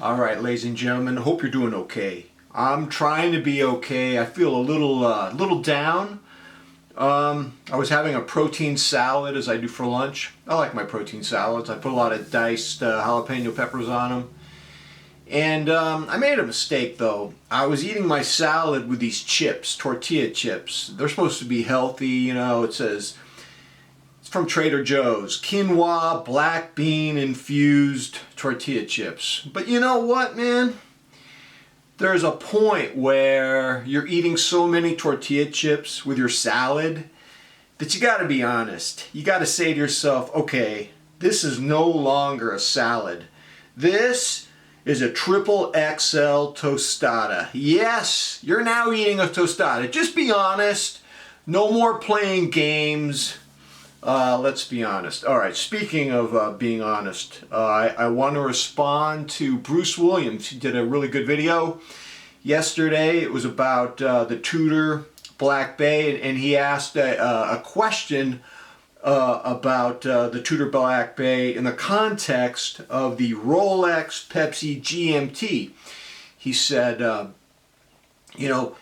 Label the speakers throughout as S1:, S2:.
S1: All right, ladies and gentlemen, hope you're doing okay. I'm trying to be okay. I feel a little down. I was having a protein salad as I do for lunch. I like my protein salads. I put a lot of diced jalapeno peppers on them. And I made a mistake though. I was eating my salad with these chips, tortilla chips. They're supposed to be healthy, you know. It says it's from Trader Joe's, quinoa, black bean infused tortilla chips. But you know what, man? There's a point where you're eating so many tortilla chips with your salad that you gotta be honest. You gotta say to yourself, okay, this is no longer a salad. This is a triple XL tostada. Yes, you're now eating a tostada. Just be honest. No more playing games. Let's be honest. All right, speaking of being honest, I want to respond to Bruce Williams. He did a really good video yesterday. It was about the Tudor Black Bay, and he asked a question about the Tudor Black Bay in the context of the Rolex Pepsi GMT. He said, you know,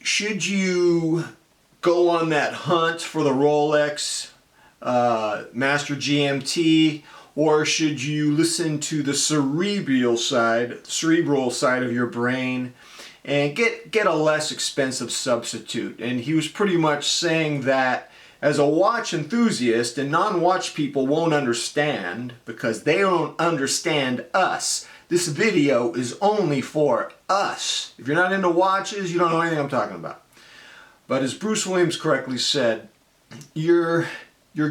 S1: should you go on that hunt for the Rolex Master GMT, or should you listen to the cerebral side of your brain and get a less expensive substitute? And he was pretty much saying that as a watch enthusiast, and non-watch people won't understand because they don't understand us. This video is only for us. If you're not into watches, you don't know anything I'm talking about. But as Bruce Williams correctly said, you're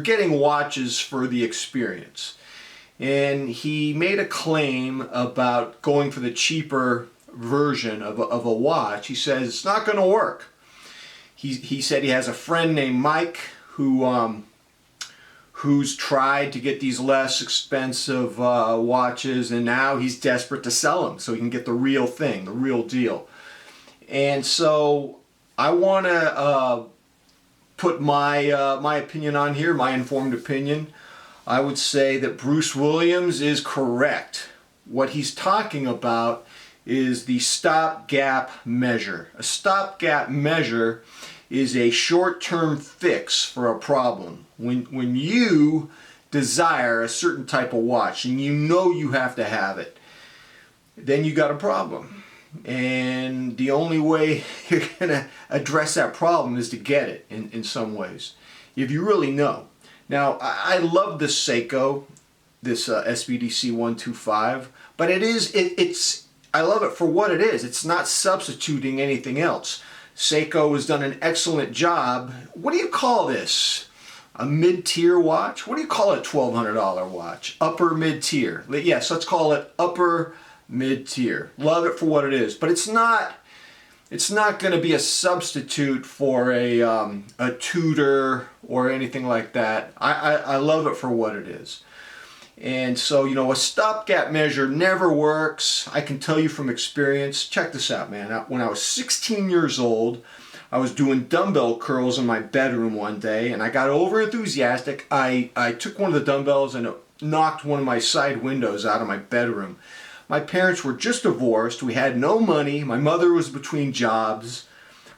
S1: getting watches for the experience. And he made a claim about going for the cheaper version of a watch. He says it's not going to work. He said he has a friend named Mike who's tried to get these less expensive watches, and now he's desperate to sell them so he can get the real thing, the real deal. And so I want to put my opinion on here, my informed opinion. I would say that Bruce Williams is correct. What he's talking about is the stopgap measure. A stopgap measure is a short-term fix for a problem. When you desire a certain type of watch and you know you have to have it, then you got a problem. And the only way you're going to address that problem is to get it in some ways, if you really know. Now, I love this Seiko, this SBDC 125, but I love it for what it is. It's not substituting anything else. Seiko has done an excellent job. What do you call this? A mid-tier watch? What do you call a $1,200 watch? Upper mid-tier. Yes, let's call it upper mid-tier. Love it for what it is, but it's not going to be a substitute for a Tudor or anything like that. I love it for what it is. And so, you know, a stopgap measure never works. I can tell you from experience. Check this out, man. When I was 16 years old, I was doing dumbbell curls in my bedroom one day, and I got over enthusiastic. I took one of the dumbbells and it knocked one of my side windows out of my bedroom. My parents were just divorced. We had no money. My mother was between jobs.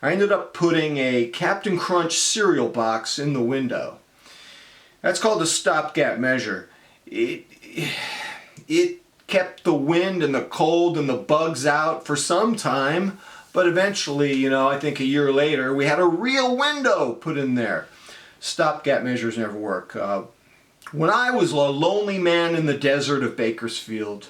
S1: I ended up putting a Captain Crunch cereal box in the window. That's called a stopgap measure. It kept the wind and the cold and the bugs out for some time, but eventually, you know, I think a year later, we had a real window put in there. Stopgap measures never work. When I was a lonely man in the desert of Bakersfield,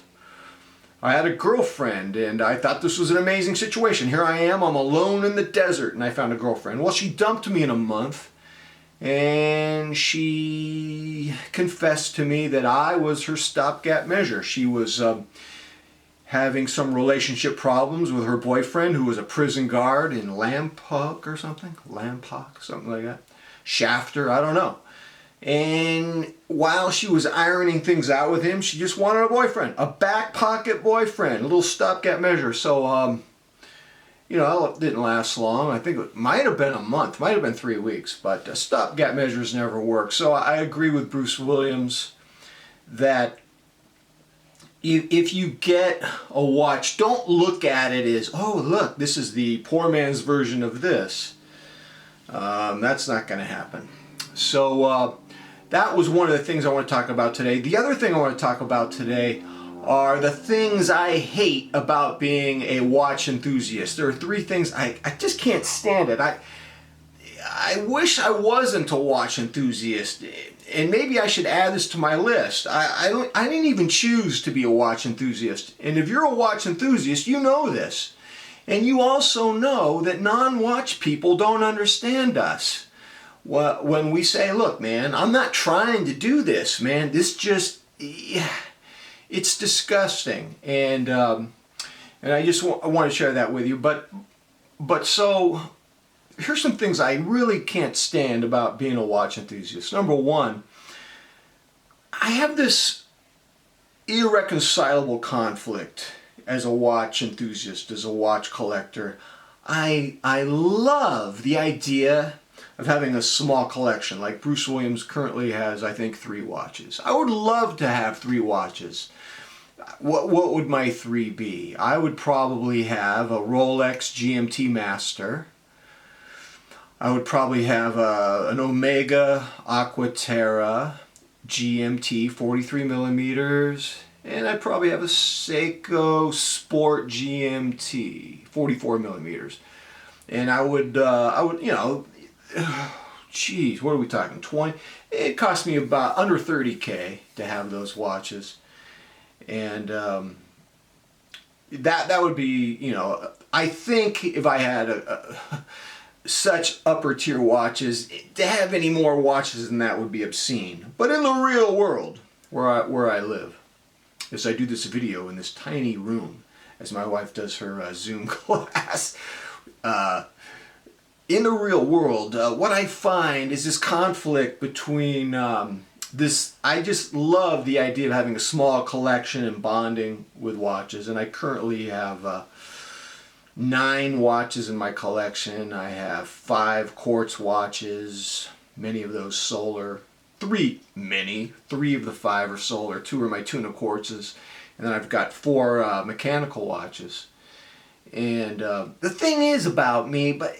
S1: I had a girlfriend, and I thought this was an amazing situation. Here I am, I'm alone in the desert, and I found a girlfriend. Well, she dumped me in a month, and she confessed to me that I was her stopgap measure. She was having some relationship problems with her boyfriend, who was a prison guard in Lompoc or something. Lompoc, something like that. Shafter, I don't know. And while she was ironing things out with him, she just wanted a boyfriend, a back pocket boyfriend, a little stopgap measure. So, you know, it didn't last long. I think it might have been a month, might have been 3 weeks, but stopgap measures never work. So I agree with Bruce Williams that if you get a watch, don't look at it as, oh look, this is the poor man's version of this. That's not going to happen. So that was one of the things I want to talk about today. The other thing I want to talk about today are the things I hate about being a watch enthusiast. There are 3 things I just can't stand it. I wish I wasn't a watch enthusiast, and maybe I should add this to my list. I didn't even choose to be a watch enthusiast. And if you're a watch enthusiast, you know this. And you also know that non-watch people don't understand us. When we say, look, man, I'm not trying to do this, man. This just, it's disgusting. And I just want to share that with you. But so, here's some things I really can't stand about being a watch enthusiast. Number 1, I have this irreconcilable conflict as a watch enthusiast, as a watch collector. I love the idea of having a small collection. Like Bruce Williams currently has, I think, 3 watches. I would love to have 3 watches. What would my 3 be? I would probably have a Rolex GMT Master. I would probably have an Omega Aquaterra GMT 43 millimeters, and I'd probably have a Seiko Sport GMT 44 millimeters. And I would, you know, geez, what are we talking? 20? It cost me about under 30K to have those watches, and that would be, you know, I think if I had such upper tier watches, to have any more watches than that would be obscene. But in the real world, where I live, as I do this video in this tiny room, as my wife does her Zoom class, in the real world, what I find is this conflict between this. I just love the idea of having a small collection and bonding with watches, and I currently have 9 watches in my collection. I have 5 quartz watches, many of those solar. 3 of the 5 are solar, 2 are my tuna quartzes, and then I've got 4 mechanical watches. And the thing is about me, but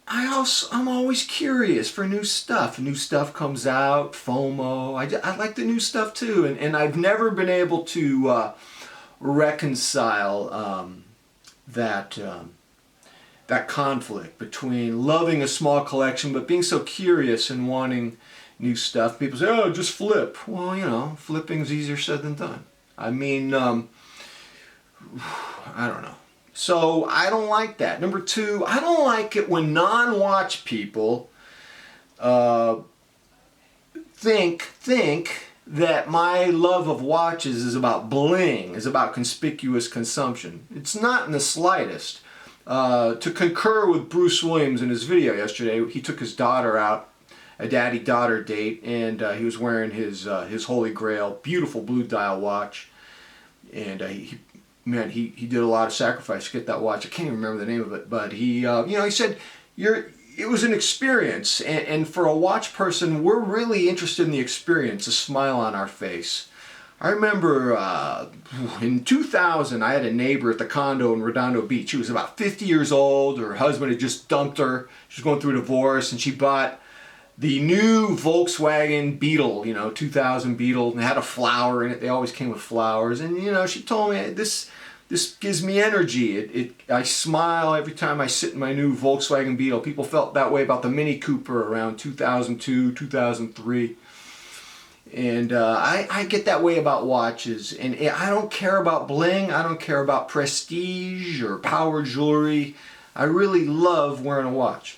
S1: I'm always curious for new stuff. New stuff comes out, FOMO. I like the new stuff too, and I've never been able to reconcile that conflict between loving a small collection but being so curious and wanting new stuff. People say, oh, just flip. Well, you know, flipping's easier said than done. I mean, I don't know. So I don't like that. Number 2, I don't like it when non-watch people think that my love of watches is about bling, is about conspicuous consumption. It's not in the slightest. To concur with Bruce Williams in his video yesterday, he took his daughter out, a daddy-daughter date, and he was wearing his Holy Grail, beautiful blue dial watch, and he did a lot of sacrifice to get that watch. I can't even remember the name of it, but he, you know, he said, it was an experience, and for a watch person, we're really interested in the experience, a smile on our face. I remember in 2000, I had a neighbor at the condo in Redondo Beach. She was about 50 years old. Her husband had just dumped her. She was going through a divorce, and she bought the new Volkswagen Beetle, you know, 2000 Beetle, and it had a flower in it. They always came with flowers, and you know, she told me, this gives me energy. I smile every time I sit in my new Volkswagen Beetle. People felt that way about the Mini Cooper around 2002, 2003. And I get that way about watches. And I don't care about bling. I don't care about prestige or power jewelry. I really love wearing a watch.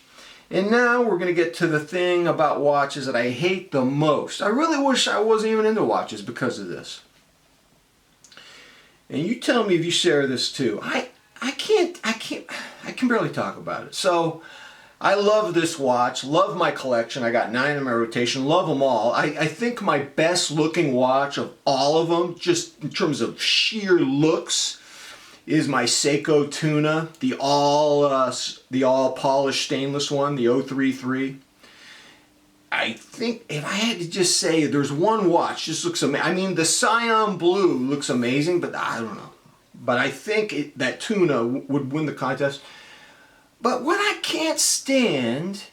S1: And now we're going to get to the thing about watches that I hate the most. I really wish I wasn't even into watches because of this. And you tell me if you share this too. I can barely talk about it. So I love this watch, love my collection. I got 9 in my rotation, love them all. I think my best looking watch of all of them, just in terms of sheer looks, is my Seiko Tuna, the all polished stainless one, the 033. I think if I had to just say there's one watch, just looks amazing. I mean, the cyan blue looks amazing, but I don't know. But I think that tuna would win the contest. But what I can't stand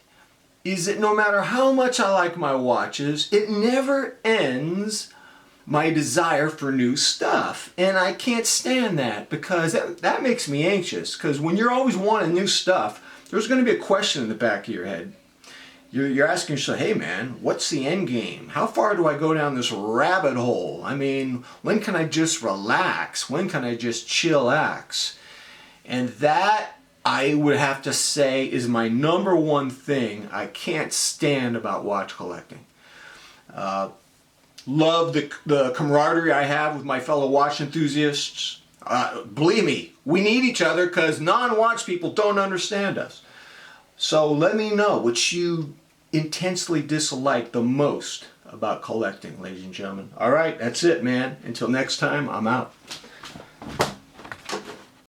S1: is that no matter how much I like my watches, it never ends my desire for new stuff. And I can't stand that because that makes me anxious. Because when you're always wanting new stuff, there's going to be a question in the back of your head. You're asking yourself, hey man, what's the end game? How far do I go down this rabbit hole? I mean, when can I just relax? When can I just chillax? And that, I would have to say, is my number one thing I can't stand about watch collecting. Love the camaraderie I have with my fellow watch enthusiasts. Believe me, we need each other because non-watch people don't understand us. So let me know what you intensely dislike the most about collecting, ladies and gentlemen. All right, that's it, man. Until next time, I'm out.